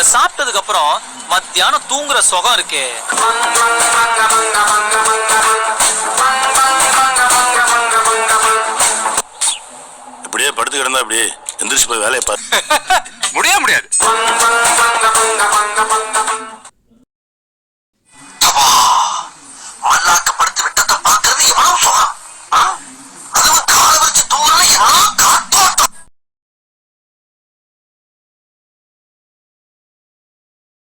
இத சாப்பிட்டதுக்கு அப்புறம் மத்தியானம் தூங்குற சுகம் இருக்கே. இப்படியே படுத்து கிடந்தா அப்படியே எந்திரிச்சு போய் வேலையை பாரு. முடியாது.